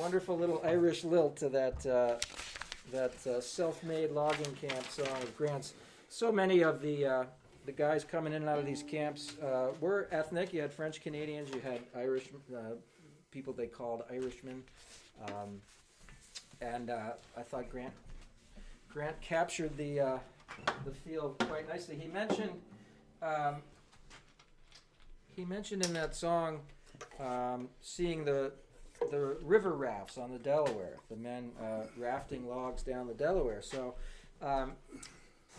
wonderful little Irish lilt to that self-made logging camp song of Grant's. So many of the guys coming in and out of these camps were ethnic. You had French Canadians, you had Irish people they called Irishmen, and I thought Grant captured the feel quite nicely. He mentioned in that song seeing the river rafts on the Delaware, the men rafting logs down the Delaware. So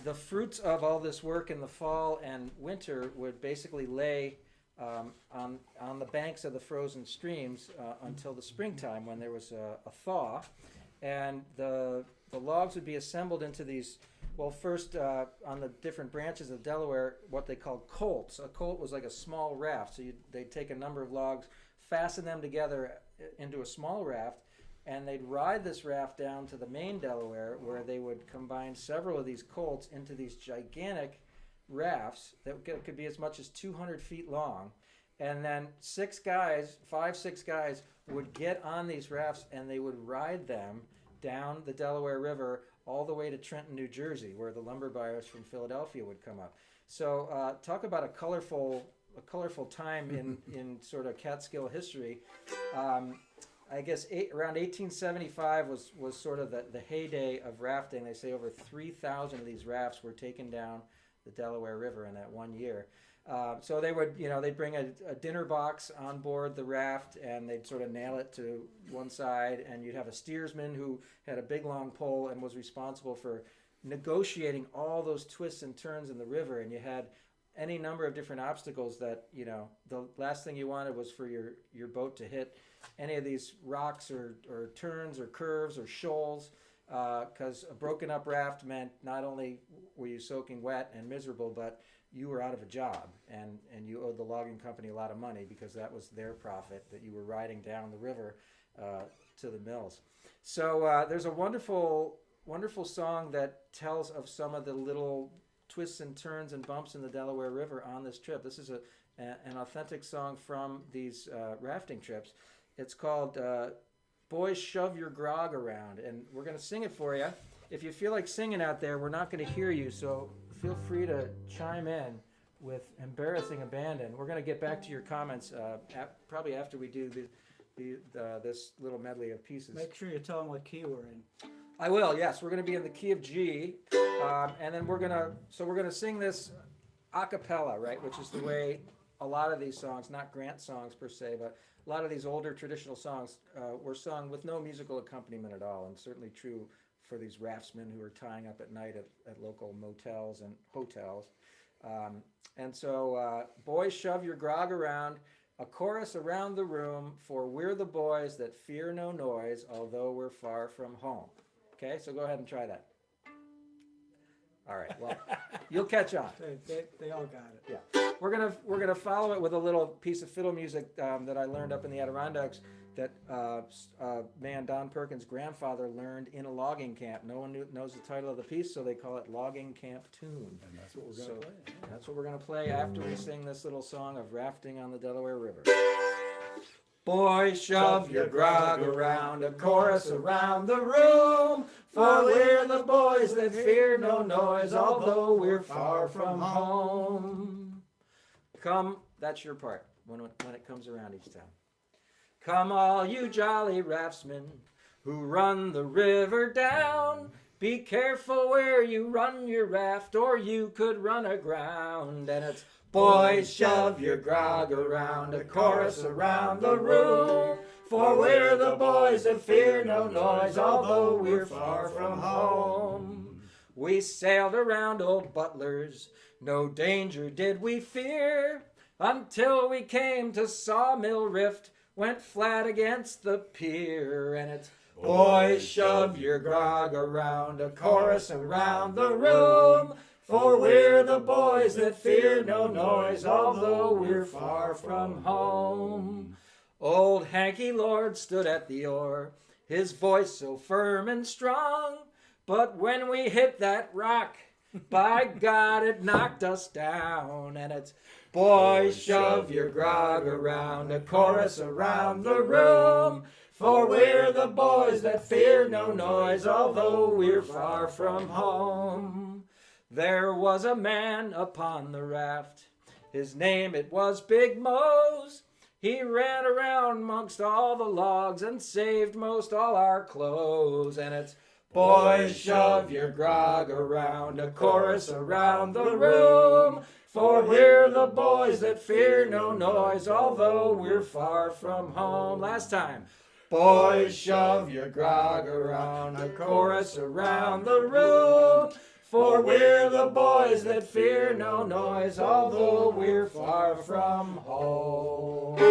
the fruits of all this work in the fall and winter would basically lay on the banks of the frozen streams until the springtime, when there was a thaw, and the logs would be assembled into these. Well, first on the different branches of Delaware, what they called colts. A colt was like a small raft, so they'd take a number of logs, fasten them together into a small raft, and they'd ride this raft down to the main Delaware, where they would combine several of these colts into these gigantic rafts that could be as much as 200 feet long. And then 6 guys would get on these rafts, and they would ride them down the Delaware River all the way to Trenton, New Jersey, where the lumber buyers from Philadelphia would come up. So talk about a colorful time in sort of Catskill history. I guess around 1875 was sort of the heyday of rafting. They say over 3,000 of these rafts were taken down the Delaware River in that one year. So they would, they'd bring a dinner box on board the raft, and they'd sort of nail it to one side, and you'd have a steersman who had a big long pole and was responsible for negotiating all those twists and turns in the river. And you had any number of different obstacles that, the last thing you wanted was for your boat to hit any of these rocks or turns or curves or shoals, because a broken up raft meant not only were you soaking wet and miserable, but you were out of a job, and you owed the logging company a lot of money, because that was their profit, that you were riding down the river to the mills. So there's a wonderful song that tells of some of the little twists and turns and bumps in the Delaware River on this trip. This is an authentic song from these rafting trips. It's called Boys Shove Your Grog Around, and we're going to sing it for you. If you feel like singing out there, we're not going to hear you, so feel free to chime in with embarrassing abandon. We're going to get back to your comments probably after we do this little medley of pieces. Make sure you tell them what key we're in. I will, yes. We're going to be in the key of G, and then we're going to sing this a cappella, right, which is the way a lot of these songs, not Grant songs per se, but a lot of these older traditional songs were sung with no musical accompaniment at all, and certainly true for these raftsmen who are tying up at night at local motels and hotels. And so, boys, shove your grog around, a chorus around the room, for we're the boys that fear no noise, although we're far from home. Okay, so go ahead and try that. All right, well, you'll catch on. They all got it. Yeah, we're gonna follow it with a little piece of fiddle music that I learned up in the Adirondacks, that man Don Perkins' grandfather learned in a logging camp. No one knows the title of the piece, so they call it Logging Camp Tune. And that's what we're going to play. That's what we're going to play after we sing this little song of rafting on the Delaware River. Boys, shove your grog around, a chorus around the room, for we're the boys that fear no noise, although we're far from home. Come, that's your part when it comes around each time. Come all you jolly raftsmen who run the river down, be careful where you run your raft, or you could run aground. And it's boys, shove your grog around, a chorus around the room, for we're the boys that fear no noise, although we're far from home. We sailed around old Butler's, no danger did we fear, until we came to Sawmill Rift, went flat against the pier. And it's boys, shove your grog around, a chorus around the room, for we're the boys that fear no noise, although we're far from home. Old Hanky Lord stood at the oar, his voice so firm and strong, but when we hit that rock, by God, it knocked us down. And it's boys, shove your grog around, a chorus around the room, For we're the boys that fear no noise, although we're far from home. There was a man upon the raft, his name it was Big Mose. He ran around amongst all the logs and saved most all our clothes. And it's boys, shove your grog around, a chorus around the room. For we're the boys that fear no noise, although we're far from home. Last time. Boys, shove your grog around, a chorus around the room. For we're the boys that fear no noise, although we're far from home.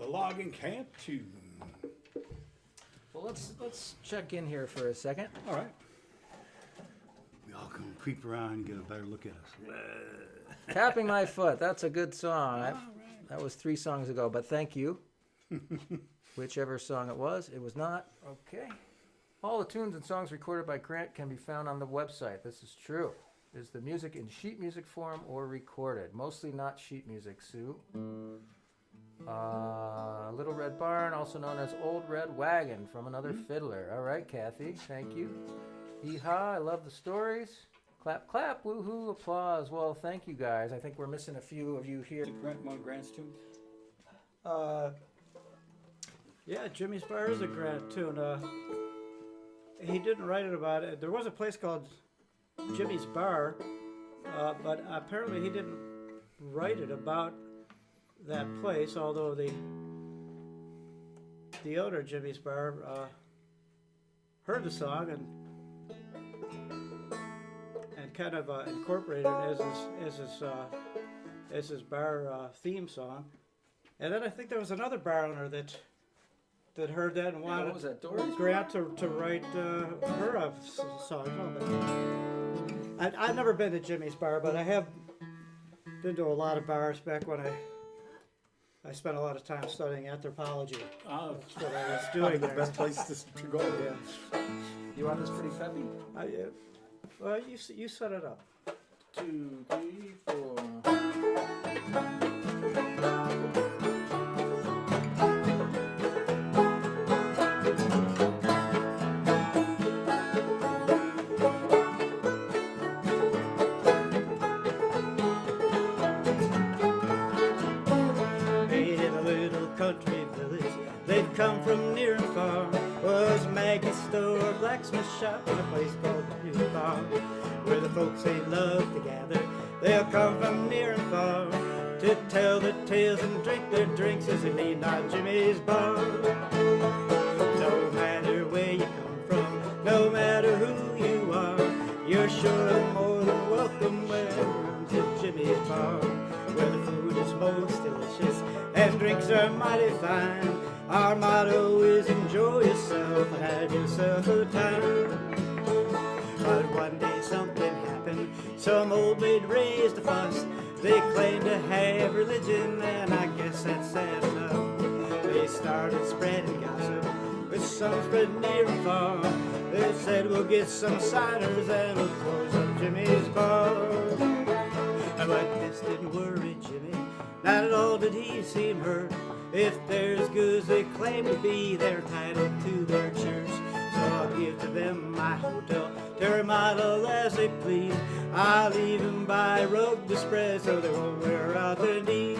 Logging Camp 2. Well, let's check in here for a second. All right. We all can creep around and get a better look at us. Tapping My Foot, that's a good song. All right. That was 3 songs ago, but thank you. Whichever song it was not. Okay. All the tunes and songs recorded by Grant can be found on the website. This is true. Is the music in sheet music form or recorded? Mostly not sheet music, Sue. Little Red Barn, also known as Old Red Wagon, from Another Fiddler. All right, Kathy, thank you. Hee-haw, I love the stories. Clap, clap, woohoo, applause. Well, thank you guys. I think we're missing a few of you here. One of Grant's tunes? Yeah, Jimmy's Bar is a Grant tune. He didn't write it about it. There was a place called Jimmy's Bar, but apparently he didn't write it about that place, although the owner of Jimmy's Bar heard the song and kind of incorporated it as his bar theme song. And then I think there was another bar owner that heard that and wanted what was that, Dory's Grant to write her a song. I've never been to Jimmy's Bar, but I have been to a lot of bars back when I spent a lot of time studying anthropology. Oh, That's what I was doing the there. best place to go. Yeah. You want this pretty peppy? Well, you set it up. 2, 3, 4. Come from near and far, was Maggie's store, blacksmith shop, and a place called New Bar, where the folks they love to gather. They'll come from near and far to tell their tales and drink their drinks as they lean on Jimmy's Bar. No matter where you come from, no matter who you are, you're sure of more than welcome to Jimmy's bar, where the food is most delicious and drinks are mighty fine. Our motto is enjoy yourself and have yourself a time. But one day something happened, some old maid raised a fuss. They claimed to have religion, and I guess that's sad enough. They started spreading gossip, with some spread near and far. They said we'll get some ciders and we'll close up Jimmy's bar. But this didn't worry Jimmy, not at all did he seem hurt. If they're as good as they claim to be, they're entitled to their church. So I'll give to them my hotel to remodel as they please. I'll even buy a rug to spread so they won't wear out their knees.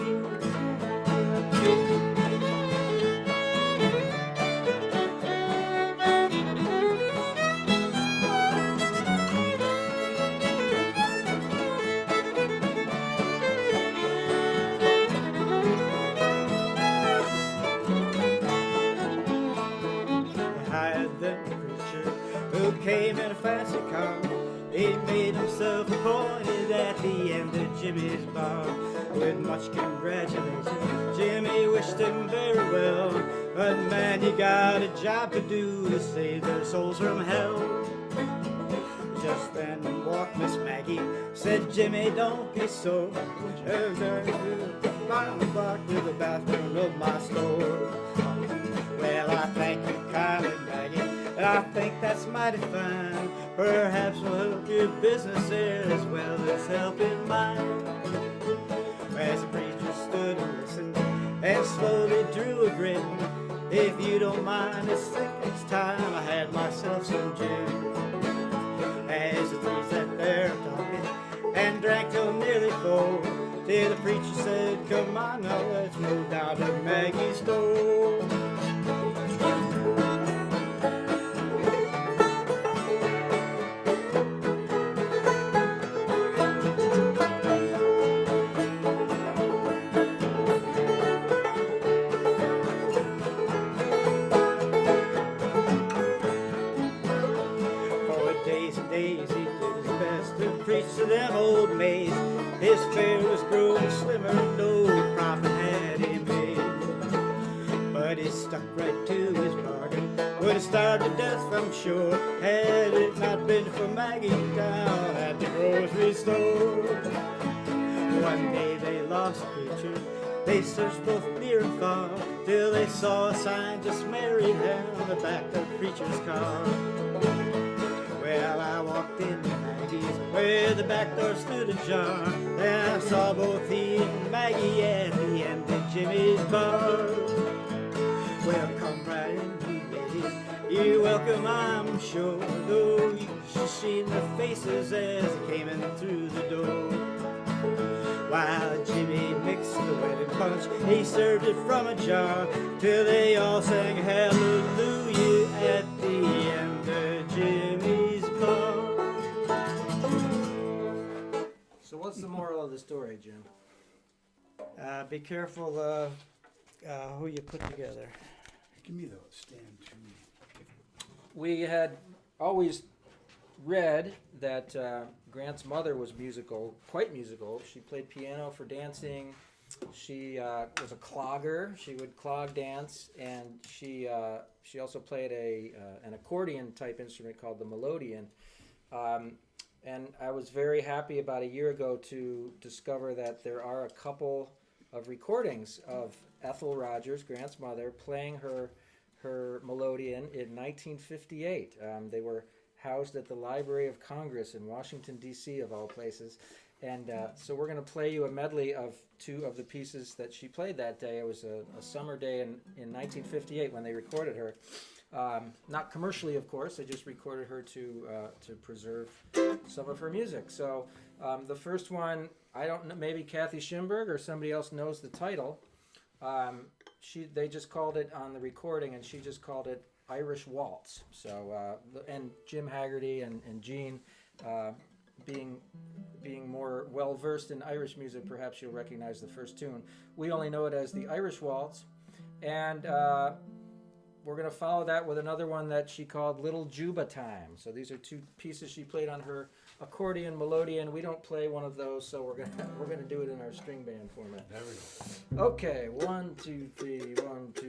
Came in a fancy car. He made himself appointed at the end of Jimmy's bar. With much congratulations, Jimmy wished him very well. But man, you got a job to do to save their souls from hell. Just then walked Miss Maggie, said, Jimmy, don't be so. Round the block to the bathroom of my store. Well, I thank you kindly, Maggie, and I think that's mighty fine. Perhaps we'll help your business there as well as helping mine. As the preacher stood and listened and slowly drew a grin, if you don't mind, it's thick it's time I had myself some gin. As the three sat there talking and drank till nearly full, till the preacher said, come on now, let's move down to Maggie's store. To them old maids, his fare was growing slimmer, no profit had he made. But he stuck right to his bargain, would have starved to death from sure, had it not been for Maggie down at the grocery store. One day they lost a preacher, they searched both near and far, till they saw a sign just married down the back of the preacher's car. Well, I walked in where the back door stood ajar, and I saw both he and Maggie at the end of Jimmy's bar. Well, come right in, you ladies, you're welcome, I'm sure, though you should see their faces as they came in through the door. While Jimmy mixed the wedding punch, he served it from a jar, till they all sang hallelujah at the end of Jimmy's bar. So what's the moral of the story, Jim? Be careful who you put together. Give me the stand too. We had always read that Grant's mother was musical, quite musical. She played piano for dancing. She was a clogger. She would clog dance, and she also played an accordion type instrument called the melodeon. And I was very happy about a year ago to discover that there are a couple of recordings of Ethel Rogers, Grant's mother, playing her melodeon in 1958. They were housed at the Library of Congress in Washington, D.C., of all places. And so we're going to play you a medley of two of the pieces that she played that day. It was a summer day in 1958 when they recorded her. Not commercially, of course. They just recorded her to preserve some of her music. So the first one, I don't know, maybe Kathy Schimberg or somebody else knows the title. They just called it on the recording, and she just called it Irish Waltz. So and Jim Haggerty and Gene, being more well versed in Irish music, perhaps you'll recognize the first tune. We only know it as the Irish Waltz, and we're going to follow that with another one that she called Little Juba Time. So these are two pieces she played on her accordion, melodeon. We don't play one of those, so we're gonna do it in our string band format. There we go. Okay, 1, 2, 3, 1, 2.